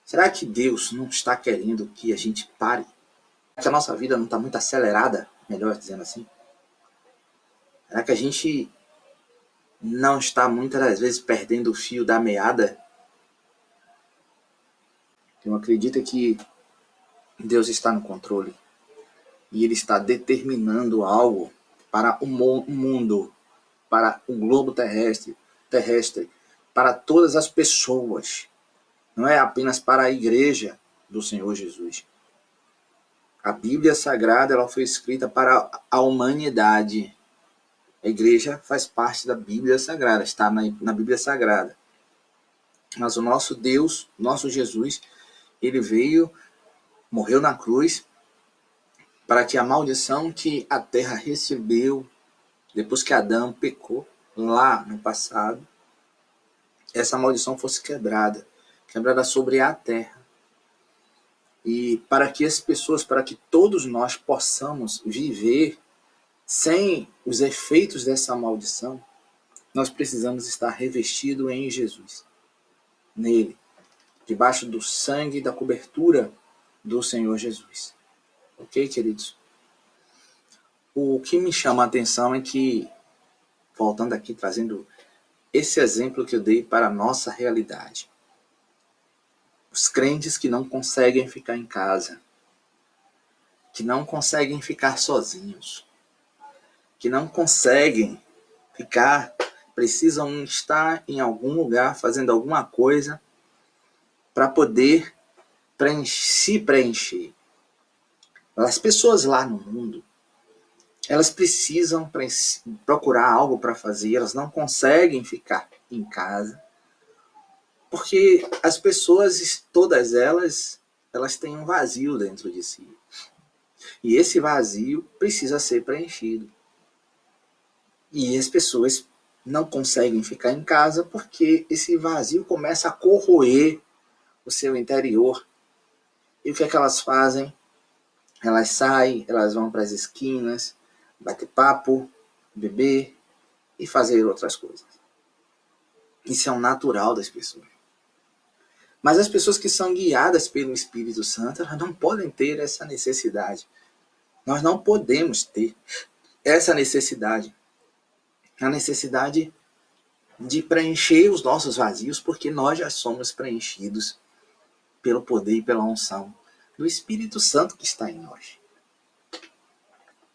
Será que Deus não está querendo que a gente pare? Será que a nossa vida não está muito acelerada, melhor dizendo assim? Será que a gente não está muitas das vezes perdendo o fio da meada? Eu acredito que Deus está no controle e Ele está determinando algo para o mundo, para o globo terrestre, para todas as pessoas. Não é apenas para a igreja do Senhor Jesus. A Bíblia Sagrada ela foi escrita para a humanidade. A igreja faz parte da Bíblia Sagrada, está na Bíblia Sagrada. Mas o nosso Deus, nosso Jesus, ele veio, morreu na cruz, para que a maldição que a terra recebeu, depois que Adão pecou, lá no passado, essa maldição fosse quebrada sobre a terra. E para que as pessoas, para que todos nós possamos viver sem os efeitos dessa maldição, nós precisamos estar revestidos em Jesus, nele, debaixo do sangue e da cobertura do Senhor Jesus. Ok, queridos? O que me chama a atenção é que, voltando aqui, trazendo esse exemplo que eu dei para a nossa realidade, os crentes que não conseguem ficar em casa, que não conseguem ficar sozinhos, que não conseguem ficar, precisam estar em algum lugar fazendo alguma coisa para poder se preencher. As pessoas lá no mundo, elas precisam procurar algo para fazer, elas não conseguem ficar em casa, porque as pessoas, todas elas têm um vazio dentro de si. E esse vazio precisa ser preenchido. E as pessoas não conseguem ficar em casa porque esse vazio começa a corroer o seu interior. E o que é que elas fazem? Elas saem, elas vão para as esquinas, bater papo, beber e fazer outras coisas. Isso é um natural das pessoas. Mas as pessoas que são guiadas pelo Espírito Santo, elas não podem ter essa necessidade. Nós não podemos ter essa necessidade. A necessidade de preencher os nossos vazios, porque nós já somos preenchidos pelo poder e pela unção do Espírito Santo que está em nós.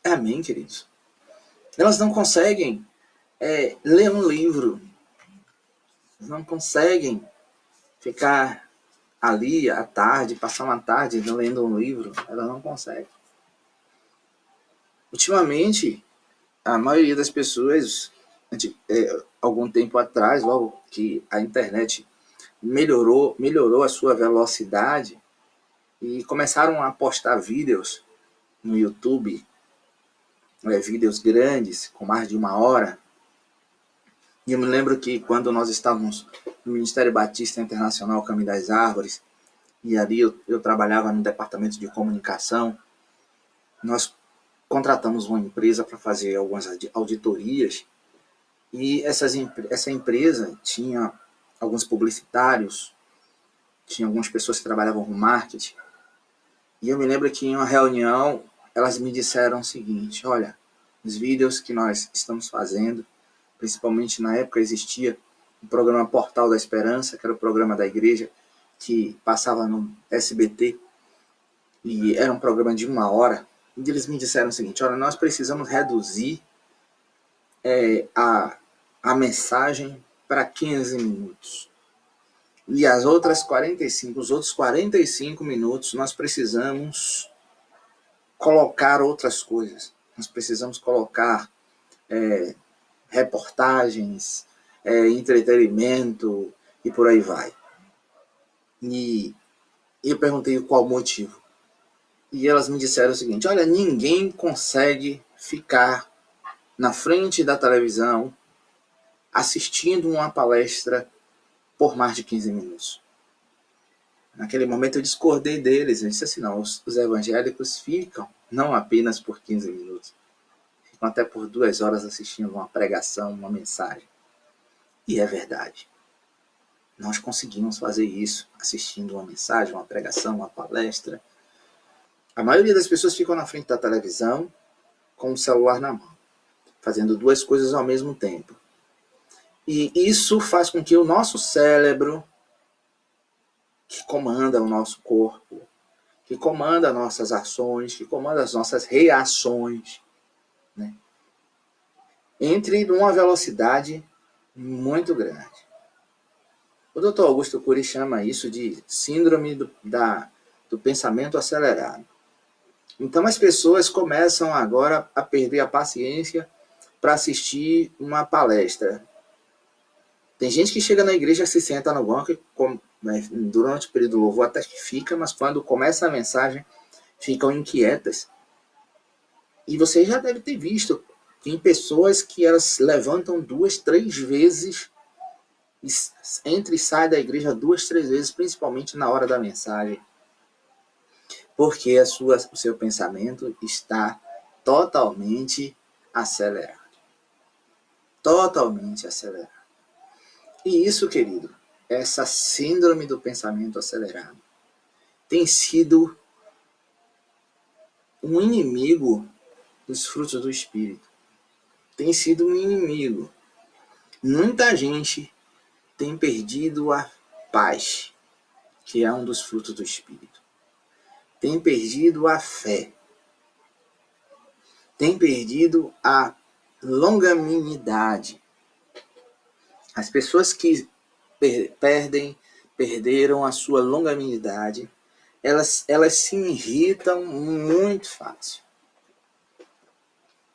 Amém, queridos? Elas não conseguem ler um livro, não conseguem ficar ali à tarde, passar uma tarde lendo um livro, elas não conseguem. Ultimamente, a maioria das pessoas, algum tempo atrás, logo que a internet melhorou a sua velocidade e começaram a postar vídeos no YouTube, vídeos grandes, com mais de 1 hora. E eu me lembro que quando nós estávamos no Ministério Batista Internacional Caminho das Árvores, e ali eu trabalhava no departamento de comunicação, nós contratamos uma empresa para fazer algumas auditorias, e essa empresa tinha alguns publicitários, tinha algumas pessoas que trabalhavam com marketing, e eu me lembro que em uma reunião elas me disseram o seguinte: olha, os vídeos que nós estamos fazendo, principalmente na época existia o programa Portal da Esperança, que era o programa da igreja, que passava no SBT, e era um programa de 1 hora, e eles me disseram o seguinte: olha, nós precisamos reduzir a mensagem para 15 minutos. E os outros 45 minutos nós precisamos colocar outras coisas. Nós precisamos colocar reportagens, entretenimento e por aí vai. E eu perguntei qual o motivo. E elas me disseram o seguinte: olha, ninguém consegue ficar na frente da televisão assistindo uma palestra por mais de 15 minutos. Naquele momento eu discordei deles. Eu disse assim: não, os evangélicos ficam não apenas por 15 minutos, ficam até por 2 horas assistindo uma pregação, uma mensagem. E é verdade. Nós conseguimos fazer isso assistindo uma mensagem, uma pregação, uma palestra. A maioria das pessoas ficam na frente da televisão com o celular na mão, fazendo duas coisas ao mesmo tempo. E isso faz com que o nosso cérebro, que comanda o nosso corpo, que comanda nossas ações, que comanda as nossas reações, né, entre numa velocidade muito grande. O Dr. Augusto Cury chama isso de síndrome do pensamento acelerado. Então as pessoas começam agora a perder a paciência para assistir uma palestra. Tem gente que chega na igreja, se senta no banco e durante o período do louvor até que fica, mas quando começa a mensagem ficam inquietas. E você já deve ter visto, tem pessoas que elas levantam 2, 3 vezes, entra e sai da igreja 2, 3 vezes, principalmente na hora da mensagem, porque o seu pensamento está totalmente acelerado. Totalmente acelerado. E isso, querido, essa síndrome do pensamento acelerado tem sido um inimigo dos frutos do Espírito. Tem sido um inimigo. Muita gente tem perdido a paz, que é um dos frutos do Espírito. Tem perdido a fé. Tem perdido a longanimidade. As pessoas que perderam a sua longanimidade, elas se irritam muito fácil.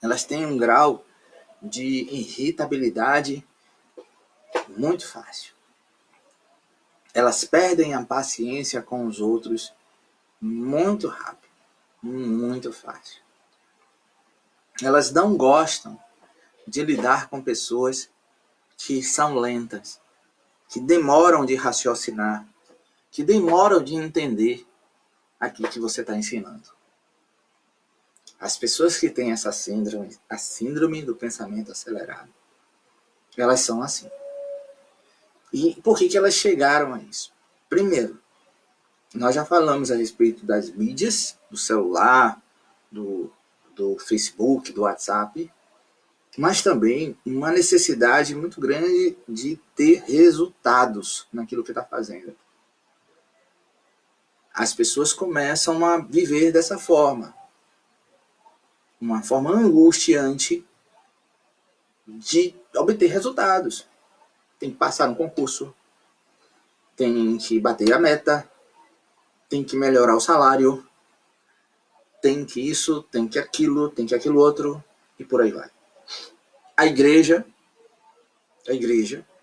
Elas têm um grau de irritabilidade muito fácil. Elas perdem a paciência com os outros muito rápido, muito fácil. Elas não gostam de lidar com pessoas que são lentas, que demoram de raciocinar, que demoram de entender aquilo que você está ensinando. As pessoas que têm essa síndrome, a síndrome do pensamento acelerado, elas são assim. E por que elas chegaram a isso? Primeiro, nós já falamos a respeito das mídias, do celular, do Facebook, do WhatsApp, mas também uma necessidade muito grande de ter resultados naquilo que está fazendo. As pessoas começam a viver dessa forma. Uma forma angustiante de obter resultados. Tem que passar no concurso, tem que bater a meta, tem que melhorar o salário, tem que isso, tem que aquilo outro, e por aí vai. A igreja,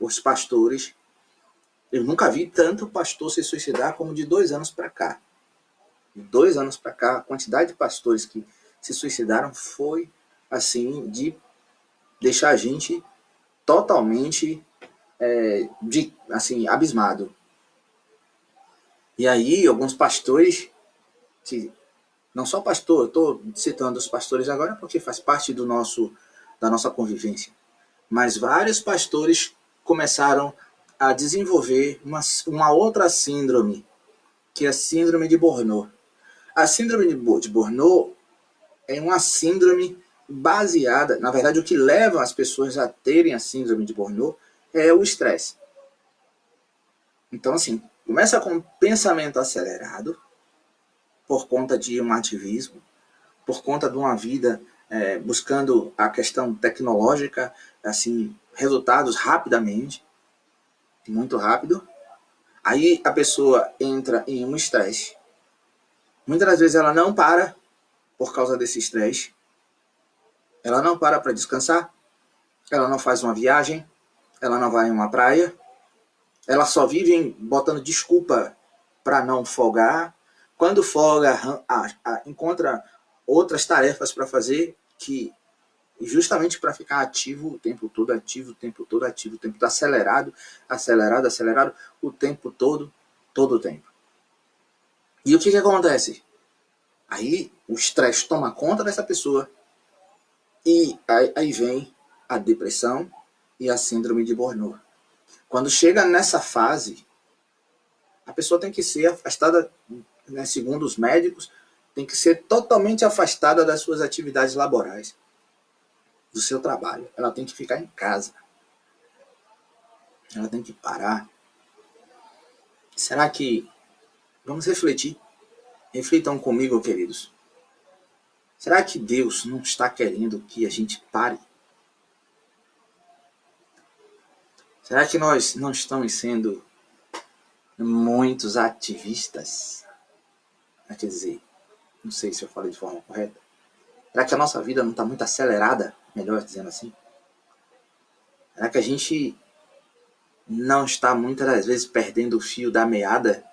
os pastores, eu nunca vi tanto pastor se suicidar como de 2 anos para cá. De 2 anos para cá, a quantidade de pastores que se suicidaram foi assim de deixar a gente totalmente abismado. E aí, alguns pastores, que não só pastor, eu estou citando os pastores agora porque faz parte da nossa convivência, mas vários pastores começaram a desenvolver uma outra síndrome, que é a síndrome de Burnout. A síndrome de Burnout é uma síndrome baseada, na verdade, o que leva as pessoas a terem a síndrome de Burnout é o estresse. Então, assim, começa com um pensamento acelerado, por conta de um ativismo, por conta de uma vida buscando a questão tecnológica, assim, resultados rapidamente, muito rápido. Aí a pessoa entra em um estresse. Muitas das vezes ela não para por causa desse estresse. Ela não para descansar. Ela não faz uma viagem. Ela não vai em uma praia. Ela só vive botando desculpa para não folgar. Quando folga, encontra outras tarefas para fazer, que justamente para ficar ativo o tempo todo, acelerado, o tempo todo o tempo. E o que acontece? Aí o estresse toma conta dessa pessoa e aí vem a depressão e a síndrome de Burnout. Quando chega nessa fase, a pessoa tem que ser afastada, né, segundo os médicos, tem que ser totalmente afastada das suas atividades laborais, do seu trabalho. Ela tem que ficar em casa. Ela tem que parar. Será que... Vamos refletir. Reflitam comigo, queridos. Será que Deus não está querendo que a gente pare? Será que nós não estamos sendo muitos ativistas? Quer dizer, não sei se eu falei de forma correta. Será que a nossa vida não está muito acelerada? Melhor dizendo assim. Será que a gente não está muitas das vezes perdendo o fio da meada